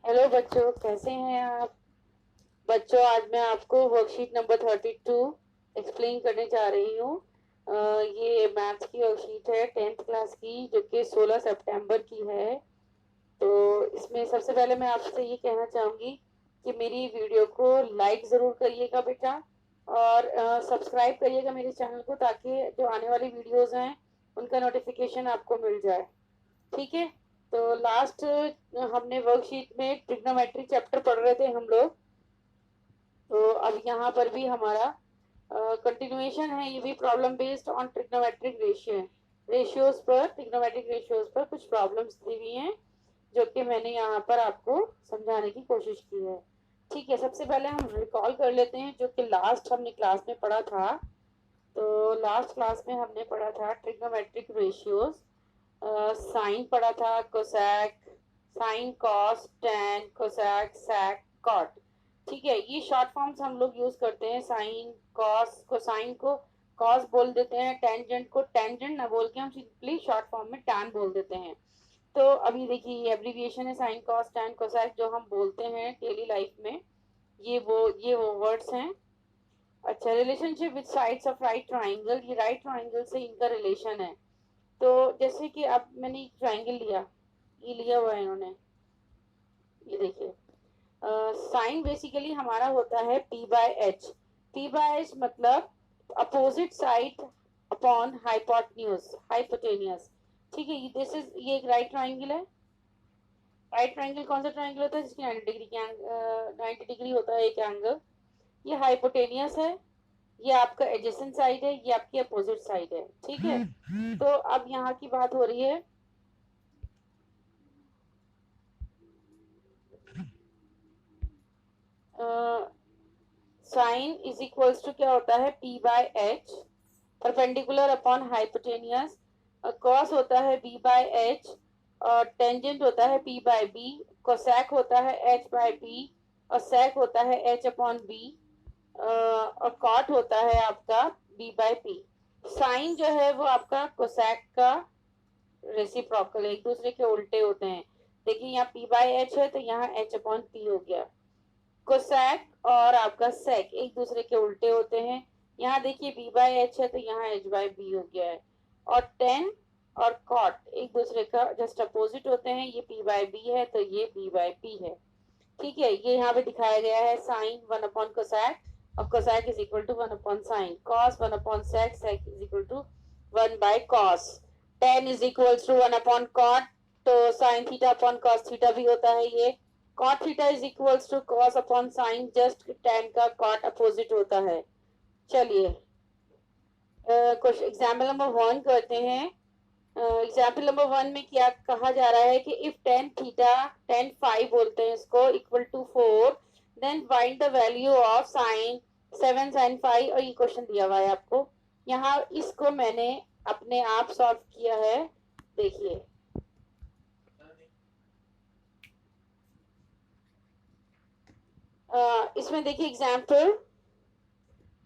Hello बच्चों, कैसे हैं आप? बच्चों, आज मैं आपको वर्कशीट नंबर 32 एक्सप्लेन करने जा रही हूँ। ये मैथ्स की वर्कशीट है 10th क्लास की, जो कि 16 सितंबर की है। तो इसमें सबसे पहले मैं आपसे ये कहना चाहूँगी कि मेरी वीडियो को लाइक ज़रूर करिएगा बेटा, और सब्सक्राइब करिएगा मेरे चैनल को, ताकि जो आने वाली वीडियोज़ हैं उनका नोटिफिकेशन आपको मिल जाए। ठीक है। तो लास्ट हमने वर्कशीट में ट्रिग्नोमेट्री चैप्टर पढ़ रहे थे हम लोग। तो अब यहाँ पर भी हमारा कंटिन्यूएशन है। ये भी problem based on trigonometric ratios पर, ट्रिग्नोमेट्रिक रेशियोज पर कुछ प्रॉब्लम्स दी हुई हैं, जो कि मैंने यहाँ पर आपको समझाने की कोशिश की है। ठीक है, सबसे पहले हम रिकॉल कर लेते हैं जो कि लास्ट हमने क्लास में पढ़ा था। तो लास्ट क्लास में हमने पढ़ा था ट्रिग्नोमेट्रिक रेशियोज। साइन पढ़ा था, cosec, sine, cos, tan, cosec, sec, cot. ठीक है, ये शॉर्ट फॉर्म्स हम लोग यूज करते हैं। साइन, कॉस, कोसाइन को कॉस बोल देते हैं, टेंजेंट को टेंजेंट ना बोल के हम सिंपली शॉर्ट फॉर्म में टैन बोल देते हैं। तो अभी देखिए, ये एब्रीविएशन है, साइन, कॉस, टैन, कोसैक, जो हम बोलते हैं डेली लाइफ में। ये वो वर्ड्स हैं। अच्छा, relationship with sides of right triangle, ये राइट ट्राइंगल से इनका रिलेशन है। तो जैसे कि अब मैंने एक ट्राइंगल लिया, ये लिया हुआ है इन्होंने, ये देखिए। साइन बेसिकली हमारा होता है P by H. P by H मतलब अपोजिट साइड अपॉन हाइपोटेनियस। ठीक है, ये एक राइट ट्राइंगल है। राइट ट्राइंगल कौन सा ट्राइंगल होता है जिसकी 90 डिग्री होता है एक एंगल। ये हाइपोटेनियस है। ये आपका एडजेसेंट साइड है, ये आपकी अपोजिट साइड है। ठीक है। तो अब यहाँ की बात हो रही है। साइन इज इक्वल्स टू क्या होता है, P by H, perpendicular upon hypotenuse. Cos होता है बी बाय एच, और टेंजेंट होता है पी बाय बी। कोसैक होता है एच बाय बी, और सैक होता है एच अपॉन बी, और कॉट होता है आपका बी बाय पी। साइन जो है वो आपका कोसैक का रेसिप्रोकल, एक दूसरे के उल्टे होते हैं। देखिए, यहाँ पी बाय एच है तो यहाँ एच अपॉन पी हो गया। कोसैक और आपका सेक एक दूसरे के उल्टे होते हैं। यहाँ देखिए बी बाय एच है तो यहाँ एच बाय बी हो गया है। और टेन और कॉट एक दूसरे का जस्ट अपोजिट होते हैं। ये पी बाय बी है तो ये बी बाय पी है। ठीक है, ये यहाँ पे दिखाया गया है। साइन वन अपॉन कोसैक, और cosec is equal to one upon sine. Cos one upon sec, sec is equal to one by cos. Tan is equal to one upon cot, तो sine theta upon cos theta भी होता है ये। Cot theta is equals to cos upon sine, just tan का cot opposite होता है। चलिए, कुछ एग्जाम्पल नंबर 1 करते हैं। एग्जाम्पल नंबर 1 में क्या कहा जा रहा है कि if tan theta, tan five बोलते हैं इसको, equal to 4, then find the value of sine 7 sine 5। और ये क्वेश्चन दिया हुआ है आपको। यहाँ इसको मैंने अपने आप सॉल्व किया है। देखिए, इसमें देखिए एग्जाम्पल,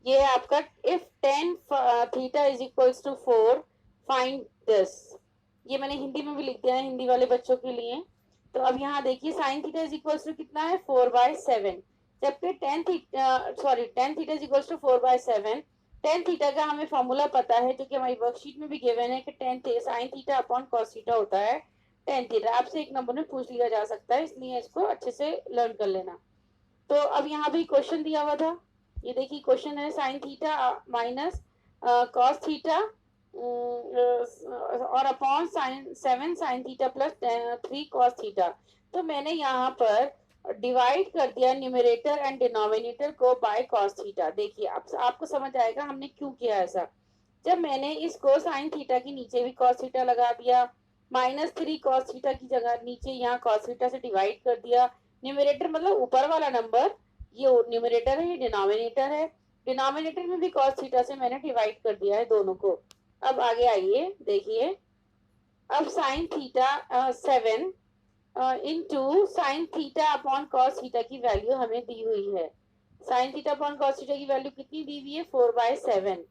ये आपका if tan theta is equals to 4, find this. ये मैंने हिंदी में भी लिख दिया है हिंदी वाले बच्चों के लिए। तो अब यहाँ देखिए, sine theta is equals to कितना है, 4/7। जबकि tan theta is equals to 4/7। Tan theta का हमें फॉर्मूला पता है, जो कि हमारी वर्कशीट में भी गिवन है कि ten sign theta upon cos theta होता है टेन थीटा। आपसे एक नंबर में पूछ लिया जा सकता है, इसलिए इसको अच्छे से लर्न कर लेना। तो अब यहाँ भी क्वेश्चन दिया हुआ था। ये देखिए क्वेश्चन है, sine theta minus cos theta और upon sine 7 sine theta plus 3 cos theta. तो मैंने यहाँ पर डिवाइड कर दिया न्यूमरेटर एंड डिनोमिनेटर को बाय कॉस थीटा। देखिए, आपको समझ आएगा हमने क्यों किया ऐसा। जब मैंने इसको साइन थीटा के नीचे भी कॉस थीटा लगा दिया, -3 कॉस थीटा की जगह नीचे यहाँ कॉस थीटा से डिवाइड कर दिया। न्यूमरेटर मतलब ऊपर वाला नंबर, ये न्यूमरेटर है, ये डिनोमिनेटर है। डिनोमिनेटर में भी कॉस थीटा से मैंने डिवाइड कर दिया है दोनों को। अब आगे आइए, देखिए। अब sine theta 7 into sine theta upon cos theta की वैल्यू हमें दी हुई है। Sine theta upon cos theta की वैल्यू कितनी दी हुई है, 4/7।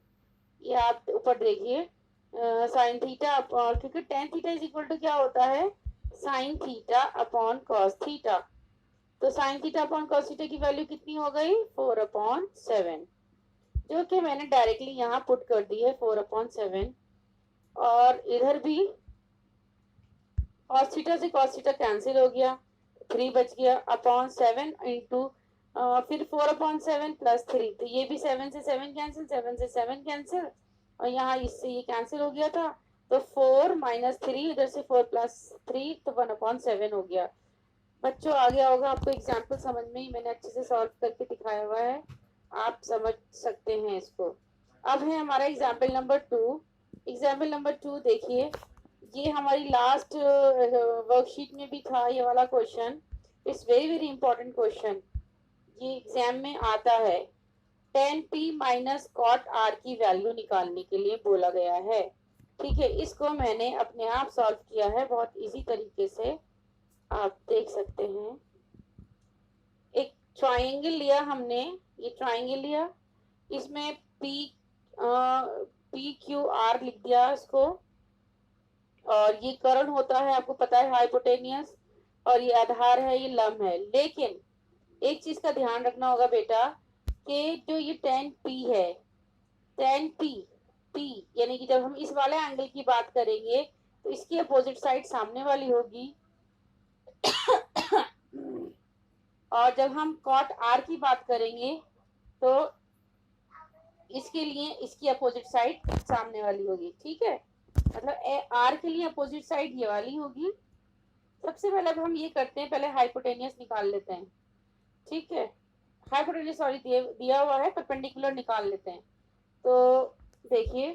ये आप ऊपर देखिए, साइन थीटा क्योंकि tan theta is equal to क्या होता है, sine theta upon cos theta. तो sine theta upon cos theta की वैल्यू कितनी हो गई 4/7, जो कि मैंने डायरेक्टली यहाँ पुट कर दी है 4/7। और इधर भी cos थीटा से cos थीटा कैंसिल हो गया, 3 बच गया अपॉन 7 इंटू फिर 4/7 प्लस 3, तो ये भी 7 से 7 कैंसिल, 7 से 7 कैंसिल, और यहाँ इससे ये कैंसिल हो गया था, तो 4 माइनस 3, इधर से 4 प्लस 3, तो 1/7 हो गया। बच्चों आ गया होगा आपको एग्जाम्पल समझ में, ही मैंने अच्छे से सॉल्व करके दिखाया हुआ है, आप समझ सकते हैं इसको। अब है हमारा एग्जाम्पल नंबर 2। एग्जाम्पल नंबर 2 देखिए, ये हमारी लास्ट वर्कशीट में भी था ये वाला question. It's very very important question, ये एग्जाम में आता है। tan p minus cot r की वैल्यू निकालने के लिए बोला गया है। ठीक है, इसको मैंने अपने आप सॉल्व किया है बहुत इजी तरीके से, आप देख सकते हैं। एक ट्राइंगल लिया हमने, ये ट्राइंगल लिया, इसमें पी क्यू आर लिख दिया इसको, और ये कर्ण होता है आपको पता है हाइपोटेनियस, और ये आधार है, ये लंब है। लेकिन एक चीज का ध्यान रखना होगा बेटा कि जो ये tan p है, tan p यानी कि जब हम इस वाले एंगल की बात करेंगे तो इसकी अपोजिट साइड सामने वाली होगी, और जब हम cot r की बात करेंगे तो इसके लिए इसकी अपोजिट साइड सामने वाली होगी। ठीक है, मतलब आर के लिए अपोजिट साइड ये वाली होगी। सबसे पहले अब हम ये करते हैं, पहले हाइपोटेनियस निकाल लेते हैं। ठीक है, हाइपोटेनियस सॉरी दिया हुआ है, परपेंडिकुलर निकाल लेते हैं। तो देखिए,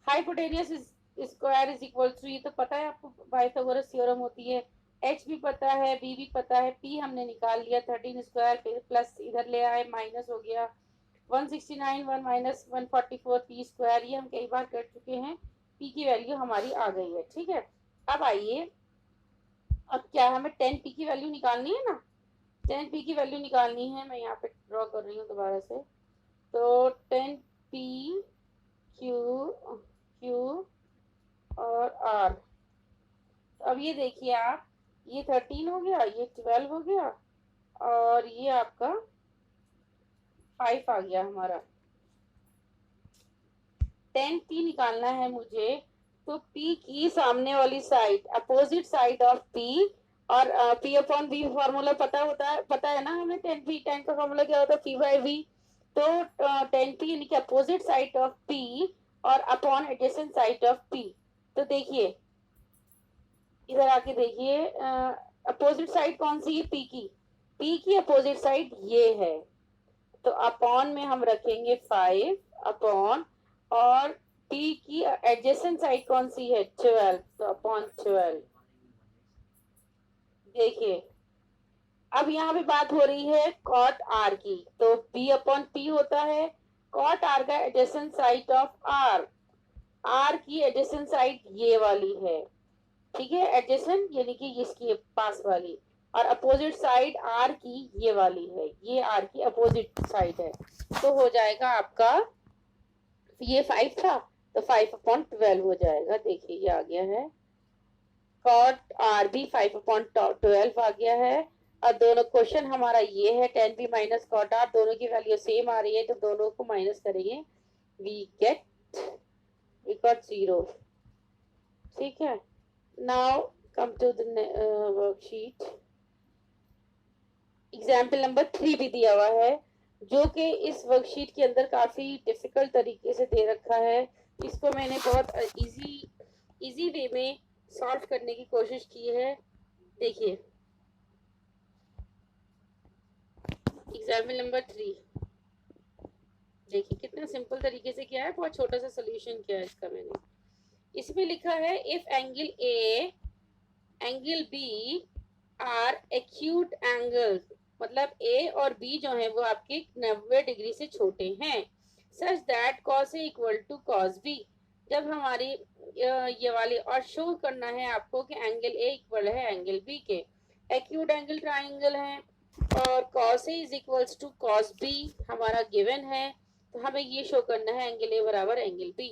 hypotenuse square is equal to, ये तो पता है आपको, पाइथागोरस थ्योरम होती है। h भी पता है, b भी पता है, p हमने निकाल लिया 13 स्क्वायर, प्लस इधर ले आए माइनस हो गया 169, 1 माइनस 144 p स्क्वायर, ये हम कई बार कर चुके हैं। p की वैल्यू हमारी आ गई है। ठीक है, अब आइए, अब क्या हमें 10p की वैल्यू निकालनी है ना, 10p की वैल्यू निकालनी है। मैं यहाँ पे ड्रॉ कर रही हूँ दोबारा से, तो 10p क्यू और r। अब ये देखिए आप, ये 13 हो गया, ये 12 हो गया, और ये आपका 5 आ गया हमारा। 10p निकालना है मुझे, तो p की सामने वाली side, opposite side of p, और p अपॉन v फॉर्मूला पता है ना हमें, 10p 10 का फॉर्मूला क्या होता है, p बाई v। तो 10p यानी कि अपोजिट साइड ऑफ p और upon adjacent side of p। तो देखिए इधर आके देखिए, अपोजिट साइड कौन सी है, p की अपोजिट साइड ये है, तो अपॉन में हम रखेंगे 5 अपॉन, और p की एडजेसेंट साइड कौन सी है 12, तो अपॉन 12। देखिए अब यहाँ पे बात हो रही है कॉट r की, तो p अपॉन p होता है कॉट r का एडजेसेंट साइड ऑफ r की एडजेसेंट साइड ये वाली है। ठीक है, एडजेसेंट यानी कि इसकी पास वाली, और अपोजिट साइड r की ये वाली है, ये r की अपोजिट साइड है। तो हो जाएगा आपका, ये 5 था तो 5/12 हो जाएगा। देखिए ये आ गया है, कॉट r भी 5/12 आ गया है। और दोनों क्वेश्चन हमारा ये है, 10p माइनस कॉट r, दोनों की वैल्यू सेम आ रही है, तो दोनों को माइनस करेंगे, वी गॉट 0। ठीक है, now come to the worksheet. Example number 3 भी दिया हुआ है, जो कि इस वर्कशीट के अंदर काफी डिफिकल्ट तरीके से दे रखा है। इसको मैंने बहुत इजी वे में सॉल्व करने की कोशिश की है। देखिए एग्जाम्पल नंबर 3, देखिए कितना सिंपल तरीके से किया है, बहुत छोटा सा सोल्यूशन किया है इसका मैंने। इसमें लिखा है if angle A angle B are acute angle, मतलब ए और बी जो है वो आपके 90 डिग्री से छोटे हैं, such that cos A equal to cos B. जब हमारी ये वाली, और शो करना है आपको कि एंगल ए इक्वल है एंगल बी के, एक्यूट एंगल ट्राइंगल है, और cos A is equals to cos B हमारा गिवन है, तो हमें ये शो करना है एंगल ए बराबर एंगल बी।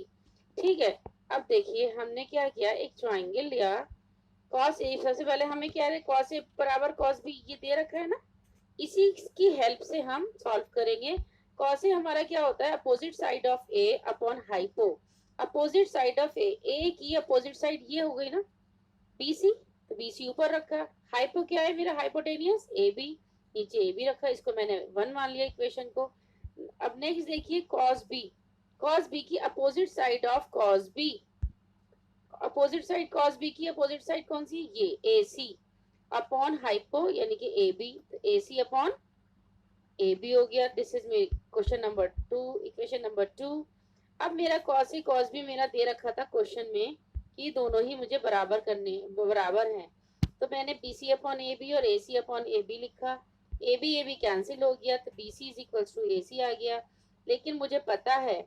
ठीक है, अब देखिए हमने क्या किया, एक ट्राइंगल लिया, cos ए, सबसे पहले हमें क्या है, cos ए बराबर cos बी ये दे रखा है ना, इसी की हेल्प से हम सॉल्व करेंगे। कॉस ए हमारा क्या होता है, opposite side of A upon hypo. Opposite side of A की अपोजिट साइड ये हो गई ना बीसी, तो बीसी ऊपर रखा। हाइपो क्या है मेरा, हाइपोटेनियस ए बी, नीचे ए बी रखा, इसको मैंने 1 मान लिया इक्वेशन को। अब नेक्स्ट देखिए कॉस बी, कॉस बी की opposite side of cos B, opposite side cos B की अपोजिट साइड कौन सी, ये ए सी अपॉन हाइपो यानी कि ए बी, तो ए सी अपॉन ए बी हो गया। दिस इज मेरी क्वेश्चन नंबर 2, इक्वेशन नंबर 2। अब मेरा कॉस ए कॉस बी मेरा दे रखा था क्वेश्चन में कि दोनों ही मुझे बराबर करने, बराबर हैं, तो मैंने B C upon A B और A C upon A B लिखा। ए बी कैंसिल हो गया, तो B C is equals to A C आ गया। लेकिन मुझे पता है,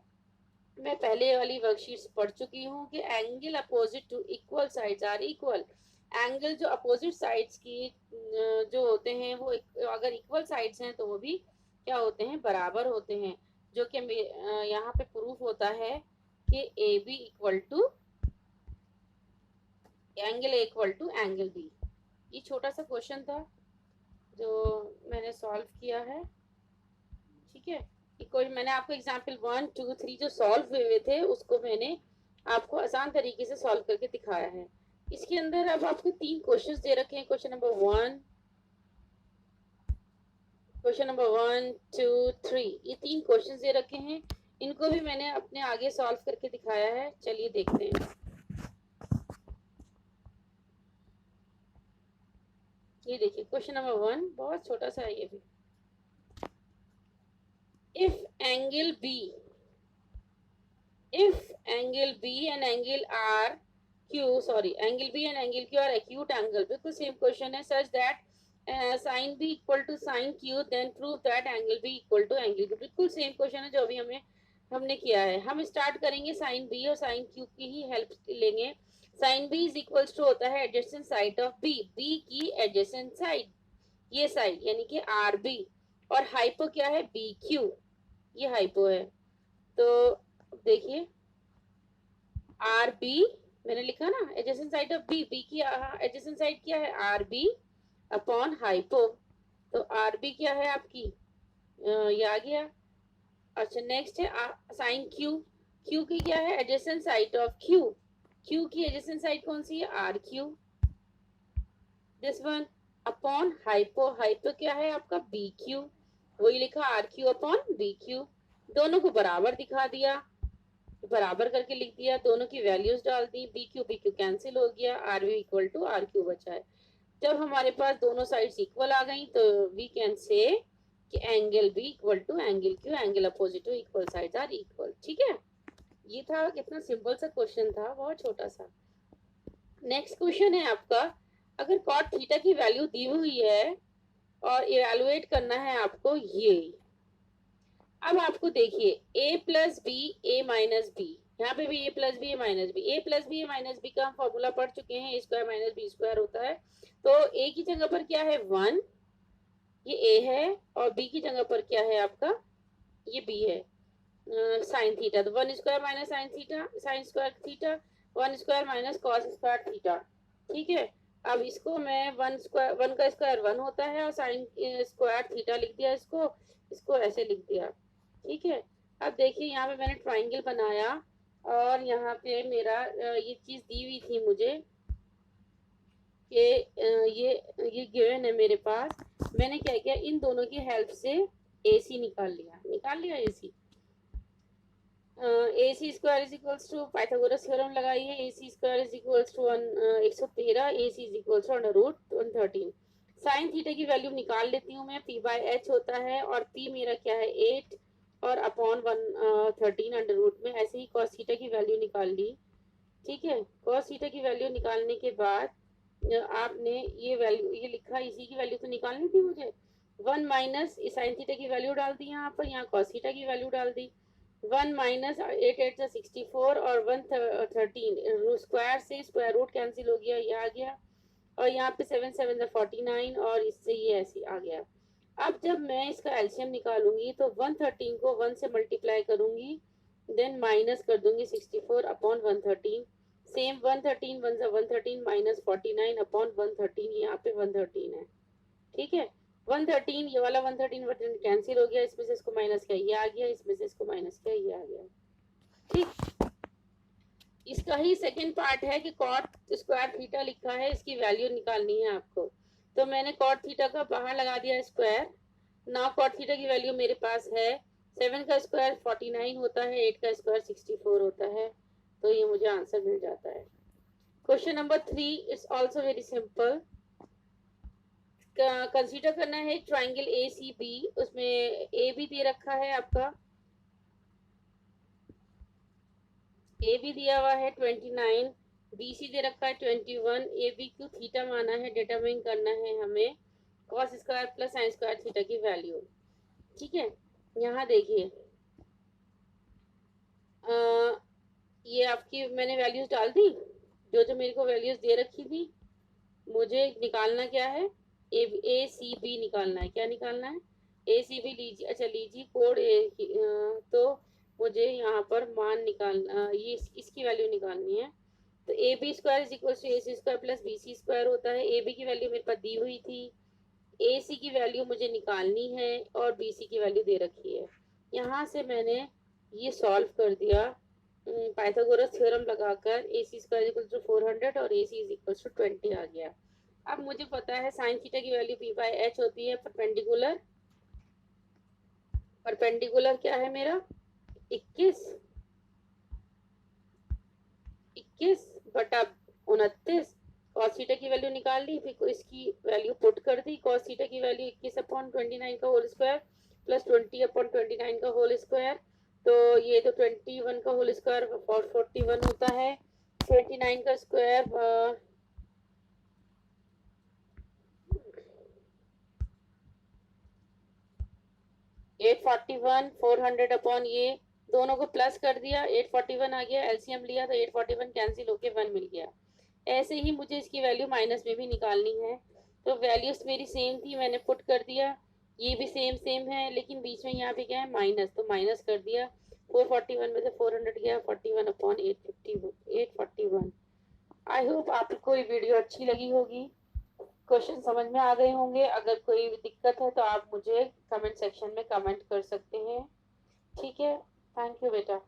मैं पहले वाली वर्कशीट्स पढ़ चुकी हूँ कि angle opposite to equal sides are equal. Angle जो अपोजिट साइड्स की जो होते हैं वो अगर इक्वल साइड्स हैं तो वो भी क्या होते हैं, बराबर होते हैं। जो कि यहाँ पे प्रूफ होता है कि A B equal to angle A equal to angle B. ये छोटा सा क्वेश्चन था जो मैंने सॉल्व किया है, ठीक है। कोई मैंने आपको एग्जाम्पल 1 2 3 जो सॉल्व हुए थे उसको मैंने आपको आसान तरीके से सॉल्व करके दिखाया है। इसके अंदर अब आपको 3 क्वेश्चंस दे रखे हैं, क्वेश्चन नंबर 1, क्वेश्चन नंबर 1 2 3, ये 3 क्वेश्चंस दे रखे हैं। इनको भी मैंने अपने आगे सॉल्व करके दिखाया है, चलिए देखते हैं। ये देखिए क्वेश्चन नंबर 1 बहुत छोटा सा है ये भी। If angle B, if angle B and angle R Q, sorry, angle B and angle Q are acute angle, बिल्कुल सेम क्वेश्चन है, such that sin B equal to sin Q, then prove that angle B equal to angle Q। बिल्कुल same question है जो अभी हमने किया है। हम स्टार्ट करेंगे sin B और sin Q की ही हेल्प लेंगे। sin B is equals to होता है adjacent side of B, B की एडजेसेंट साइड, ये साइड यानी कि RB, और हाइपो क्या है BQ, ये हाइपो है। तो देखिए आर बी मैंने लिखा ना, adjacent side of B, B की एडजेसेंट साइड क्या है आर बी अपॉन हाइपो, तो आर बी क्या है आपकी, ये आ गया। अच्छा नेक्स्ट है साइन क्यू, क्यू की क्या है adjacent side of Q, Q की एडजेसेंट साइड कौन सी है R Q, this one upon hypo, hypo क्या है आपका बी क्यू, वही लिखा R Q upon B Q. दोनों को बराबर दिखा दिया, बराबर करके लिख दिया, दोनों की वैल्यूज डाल दी, बी क्यू कैंसिल हो गया, R B equal to R Q बचा है। जब हमारे पास दोनों साइड्स इक्वल आ गई तो वी कैन से कि angle B equal to angle Q, angle opposite to equal sides are equal, ठीक है। ये था, कितना सिंपल सा क्वेश्चन था, बहुत छोटा सा। नेक्स्ट क्वेश्चन है आपका, अगर कॉट थीटा की वैल्यू दी हुई है और इवेलुएट करना है आपको ये। अब आपको देखिए a plus b a minus b, यहाँ पे भी a plus b a minus b, a plus b a minus b का हम फॉर्मूला पढ़ चुके हैं, a square minus b square होता है। तो a की जगह पर क्या है 1, ये a है, और b की जगह पर क्या है आपका, ये b है, साइन थीटा, तो 1 square minus sine theta, sine square theta, 1 square minus cos square theta, ठीक है। अब इसको मैं 1 स्क्वायर, 1 का स्क्वायर 1 होता है, और साइन स्क्वायर थीटा लिख दिया, इसको इसको ऐसे लिख दिया, ठीक है। अब देखिए यहाँ पे मैंने ट्राइंगल बनाया, और यहाँ पे मेरा ये चीज दी हुई थी मुझे कि ये गिवन है मेरे पास। मैंने क्या किया, इन दोनों की हेल्प से AC निकाल लिया AC। AC square is equals to Pythagoras theorem लगाइए, AC square is equals to 113, AC is equals to under root 113। Sine theta की वैल्यू निकाल लेती हूँ मैं, P बाय H होता है, और P मेरा क्या है 8 और अपॉन 113 अंडर रूट में। ऐसे ही कॉस थीटा की वैल्यू निकाल ली, ठीक है। कॉस थीटा की वैल्यू निकालने के बाद आपने ये वैल्यू, ये लिखा, इसी की वैल्यू तो निकालनी थी मुझे, 1 माइनस साइन थीटा की वैल्यू डाल दी यहाँ पर, यहाँ कॉस थीटा की वैल्यू डाल दी, 1 माइनस 8 8 64 और 113 स्क्वायर से स्क्वायर रूट कैंसिल हो गया, ये आ गया, और यहाँ पे 7 7 49, और इससे ये ऐसे आ गया। अब जब मैं इसका एलसीएम निकालूंगी तो 113 को 1 से मल्टीप्लाई करूंगी, देन माइनस कर दूंगी 64 अपॉन 113, सेम 113 1 113 माइनस 49 अपॉन 113, यहाँ पे 113 है, ठीक है। 113, ये वाला 113 कैंसिल हो गया, इसमें से इसको माइनस किया ये आ गया, इसमें से इसको माइनस किया ये आ गया। ठीक, इसका ही सेकंड पार्ट है कि कॉट स्क्वायर थीटा लिखा है, इसकी वैल्यू निकालनी है आपको। तो मैंने कॉट थीटा का बाहर लगा दिया स्क्वायर। नाउ कॉट थीटा की वैल्यू मेरे पास है 7 का स्क्वायर 49 होता है, 8 का स्क्वायर 64 होता है। तो ये मुझे आंसर मिल जाता है। Question number 3 it's also very simple. Consider करना है ट्राइंगल ए सी बी, उसमें ए भी दे रखा है आपका, ए भी दिया हुआ है 29, बी सी दे रखा है 21, ए बी क्यू थीटा माना है, डिटरमिन करना है हमें cos square plus sine square theta की वैल्यू। ठीक है, यहाँ देखिए ये आपकी मैंने वैल्यूज डाल दी, जो जो मेरे को वैल्यूज दे रखी थी। मुझे निकालना क्या है, ए सी बी निकालना है। क्या निकालना है, ए सी बी लीजिए, अच्छा लीजिए कोड तो मुझे यहाँ पर मान निकालना, ये इसकी वैल्यू निकालनी है। तो A B square is equal to A C square plus B C square होता है। ए बी की वैल्यू मेरे पास दी हुई थी, ए सी की वैल्यू मुझे निकालनी है और बी सी की वैल्यू दे रखी है। यहाँ से मैंने ये सॉल्व कर दिया पाइथागोरस थ्योरम लगाकर, ए सी स्क्वायर इक्वल टू 400 और A C is equal to 20 आ गया। अब मुझे पता है साइन थीटा की वैल्यू पी बाई एच होती है परपेंडिकुलर, परपेंडिकुलर क्या है मेरा 21, 21 बटा 29। कॉस थीटा की वैल्यू निकाल ली, फिर इसकी वैल्यू पुट कर दी, कॉस थीटा की वैल्यू 21 अपॉन 29 का होल स्क्वायर प्लस 20 अपॉन 29 का होल स्क्वायर। तो ये तो 21 का होल स्क्वायर 41 होता है, 29 का स्क्वायर 841, 400 अपॉन ये दोनों को प्लस कर दिया, 841 आ गया, एलसीएम लिया तो 841 कैंसिल होके 1 मिल गया। ऐसे ही मुझे इसकी वैल्यू माइनस में भी निकालनी है। तो वैल्यूज मेरी सेम थी, मैंने पुट कर दिया, ये भी सेम सेम है, लेकिन बीच में यहाँ पे क्या है माइनस, तो माइनस कर दिया। 441 में से 400 गया, 41 अपॉन 841। आई होप आपको ये वीडियो अच्छी लगी होगी, क्वेश्चन समझ में आ गए होंगे। अगर कोई दिक्कत है तो आप मुझे कमेंट सेक्शन में कमेंट कर सकते हैं। ठीक है, थैंक यू बेटा।